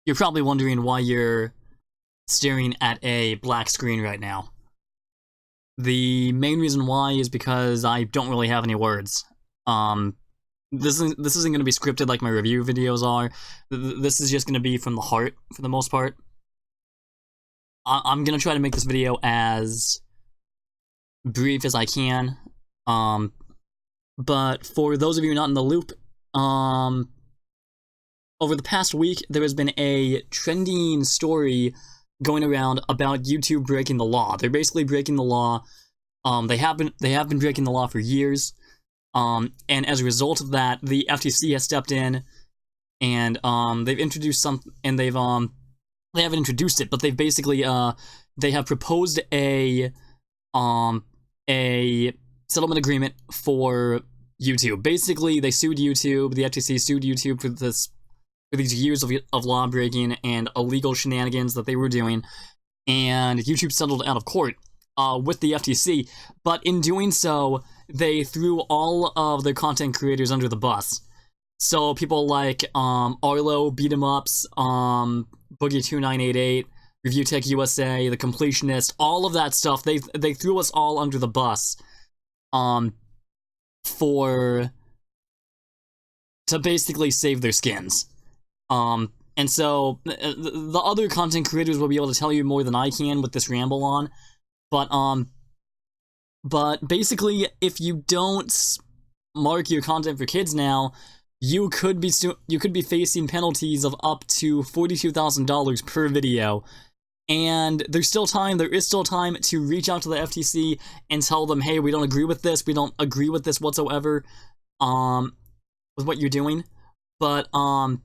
You're probably wondering why you're staring at a black screen right now. The main reason why is because I don't really have any words. This isn't going to be scripted like my review videos are. This is just going to be from the heart for the most part. I'm going to try to make this video as brief as I can. But for those of you not in the loop, over the past week, there has been a trending story going around about YouTube breaking the law. They're basically breaking the law. They have been breaking the law for years. And as a result of that, the FTC has stepped in, and they've introduced some, and they haven't introduced it, but they've basically they have proposed a settlement agreement for YouTube. Basically, they sued YouTube. The FTC sued YouTube for these years of law breaking and illegal shenanigans that they were doing, and YouTube settled out of court with the FTC. But in doing so, they threw all of their content creators under the bus. So people like Arlo, Beat 'em Ups, Boogie2988, Review Tech USA, The Completionist, all of that stuff, they threw us all under the bus to basically save their skins. And so the other content creators will be able to tell you more than I can with this ramble on, but basically, if you don't mark your content for kids now, you could be facing penalties of up to $42,000 per video. And there is still time to reach out to the FTC and tell them, hey, we don't agree with this. We don't agree with this whatsoever, with what you're doing. But I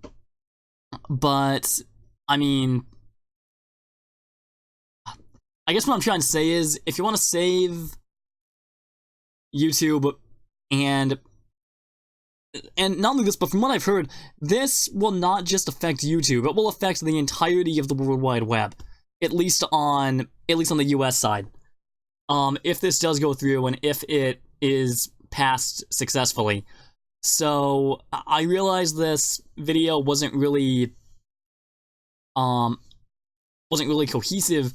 mean, I guess what I'm trying to say is, if you want to save YouTube, and not only this, but from what I've heard, this will not just affect YouTube, it will affect the entirety of the World Wide Web, at least on the US side. If this does go through, and if it is passed successfully. So I realize this video wasn't really cohesive,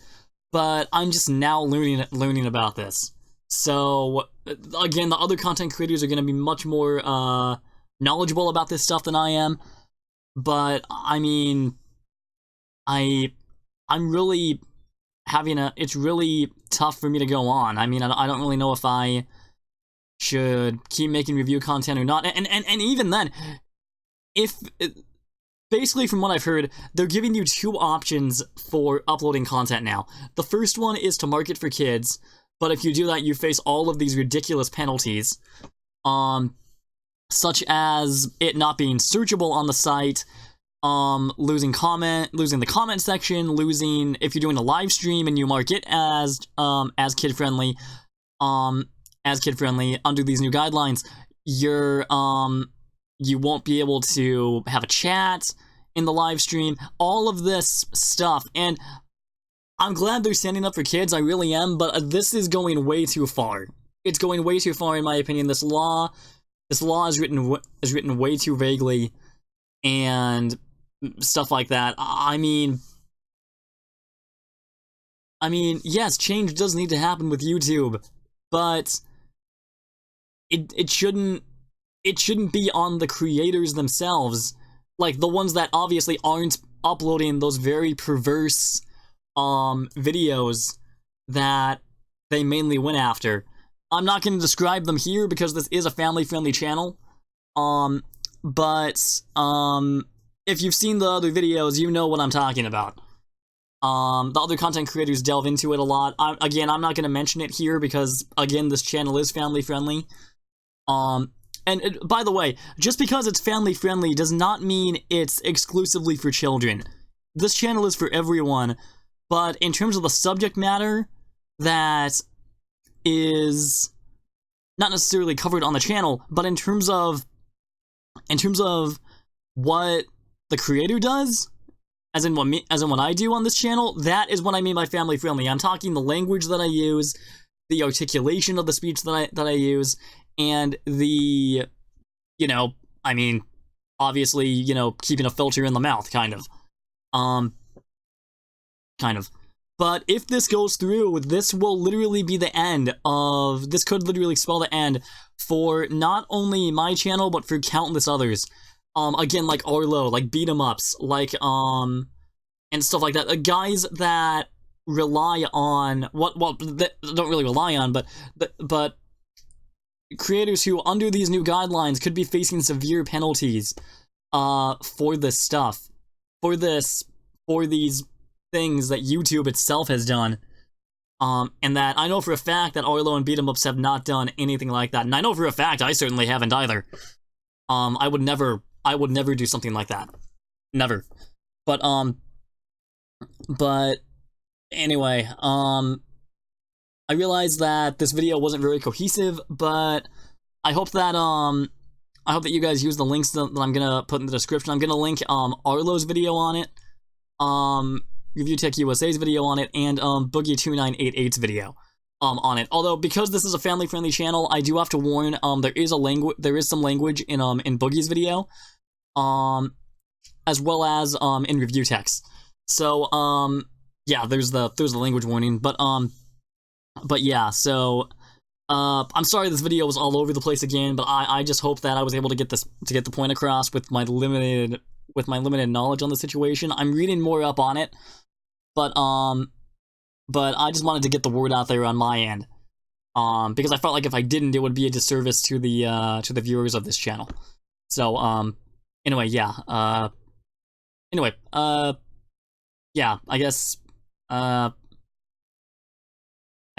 but I'm just now learning about this. So again, the other content creators are going to be much more knowledgeable about this stuff than I am. But I mean, I'm really it's really tough for me to go on. I mean, I don't really know if I should keep making review content or not. And even then, basically, from what I've heard, they're giving you two options for uploading content now. The first one is to market for kids, but if you do that, you face all of these ridiculous penalties, such as it not being searchable on the site, losing the comment section, if you're doing a live stream and you mark it as kid-friendly, under these new guidelines, you won't be able to have a chat in the live stream, all of this stuff. And I'm glad they're standing up for kids, I really am, but this is going way too far. It's going way too far, in my opinion. This law is written way too vaguely, and stuff like that. I mean, yes, change does need to happen with YouTube, but it shouldn't be on the creators themselves, like the ones that obviously aren't uploading those very perverse videos that they mainly went after. I'm not going to describe them here because this is a family-friendly channel, but if you've seen the other videos, you know what I'm talking about. The other content creators delve into it a lot. Again, I'm not going to mention it here because, again, this channel is family-friendly. And by the way, just because it's family-friendly does not mean it's exclusively for children. This channel is for everyone, but in terms of the subject matter that is not necessarily covered on the channel, but in terms of what the creator does, as in what I do on this channel, that is what I mean by family friendly. I'm talking the language that I use, the articulation of the speech that I use, and the, obviously, keeping a filter in the mouth, kind of. Kind of. But if this goes through, this will literally be the end of... This could literally spell the end for not only my channel, but for countless others. Again, like Arlo, like beat-em-ups, like, and stuff like that. Guys that rely on... that don't really rely on, but creators who, under these new guidelines, could be facing severe penalties, for this stuff. For these things that YouTube itself has done, and that I know for a fact that Arlo and beat-em-ups have not done anything like that, and I know for a fact I certainly haven't either. I would never do something like that, never. But anyway, I realized that this video wasn't very cohesive, but I hope that you guys use the links that I'm gonna put in the description. I'm gonna link Arlo's video on it, Review Tech USA's video on it, and Boogie2988's video on it. Although, because this is a family-friendly channel, I do have to warn, there is some language in Boogie's video, as well as in Review Tech's. So yeah, there's the language warning. But yeah, so I'm sorry this video was all over the place again, but I just hope that I was able to get the point across with my limited knowledge on the situation. I'm reading more up on it, but I just wanted to get the word out there on my end, because I felt like if I didn't, it would be a disservice to the viewers of this channel. So anyway, yeah, yeah, I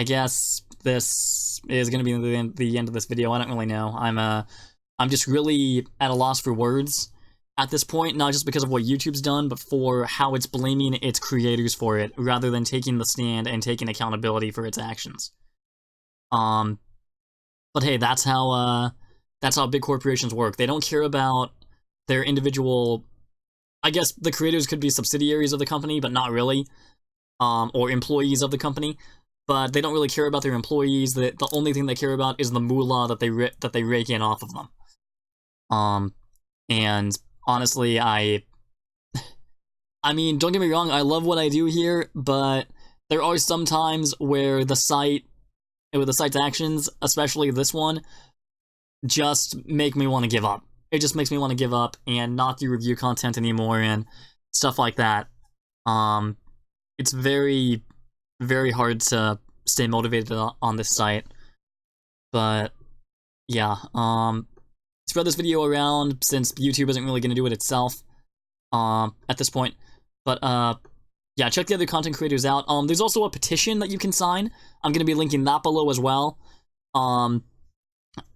guess this is gonna be the end of this video. I don't really know. I'm just really at a loss for words at this point, not just because of what YouTube's done, but for how it's blaming its creators for it, rather than taking the stand and taking accountability for its actions. But hey, that's how big corporations work. They don't care about their individual... I guess the creators could be subsidiaries of the company, but not really, or employees of the company. But they don't really care about their employees. The only thing they care about is the moolah that they rake in off of them. And honestly, I mean, don't get me wrong, I love what I do here, but there are some times where the site's actions, especially this one, just make me want to give up. It just makes me want to give up and not do review content anymore and stuff like that. It's very, very hard to stay motivated on this site. But yeah, spread this video around, since YouTube isn't really going to do it itself at this point. But yeah, check the other content creators out. There's also a petition that you can sign. I'm going to be linking that below as well.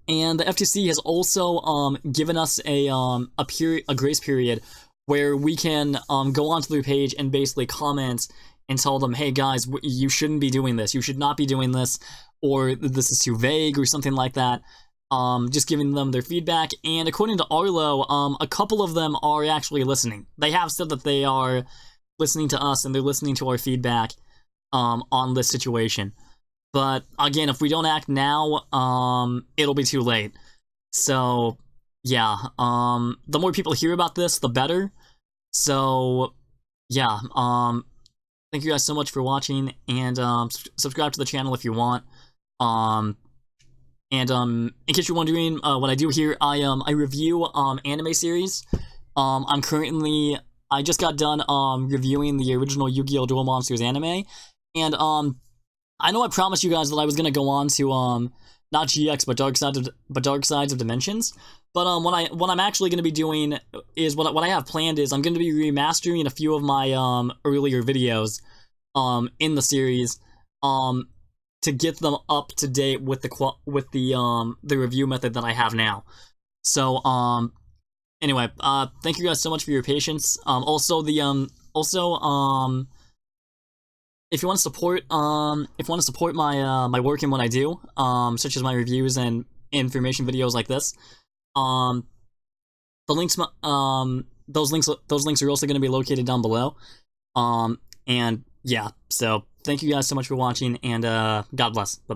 And the FTC has also given us a grace period where we can go onto their page and basically comment and tell them, hey guys, you shouldn't be doing this, you should not be doing this, or this is too vague, or something like that. Just giving them their feedback. And according to Arlo, a couple of them are actually listening. They have said that they are listening to us and they're listening to our feedback on this situation. But again, if we don't act now, it'll be too late. So yeah, the more people hear about this, the better. So yeah, thank you guys so much for watching, and subscribe to the channel if you want. And in case you're wondering what I do here, I review anime series. I just got done reviewing the original Yu-Gi-Oh! Duel Monsters anime, and I know I promised you guys that I was gonna go on to not GX but Dark Sides of Dimensions. But what I'm actually gonna be doing is what I have planned is I'm gonna be remastering a few of my earlier videos in the series to get them up to date with the review method that I have now. So anyway, thank you guys so much for your patience. If you want to support my work and what I do, such as my reviews and information videos like this, the links those links are also going to be located down below. And yeah, so thank you guys so much for watching, and God bless. Bye.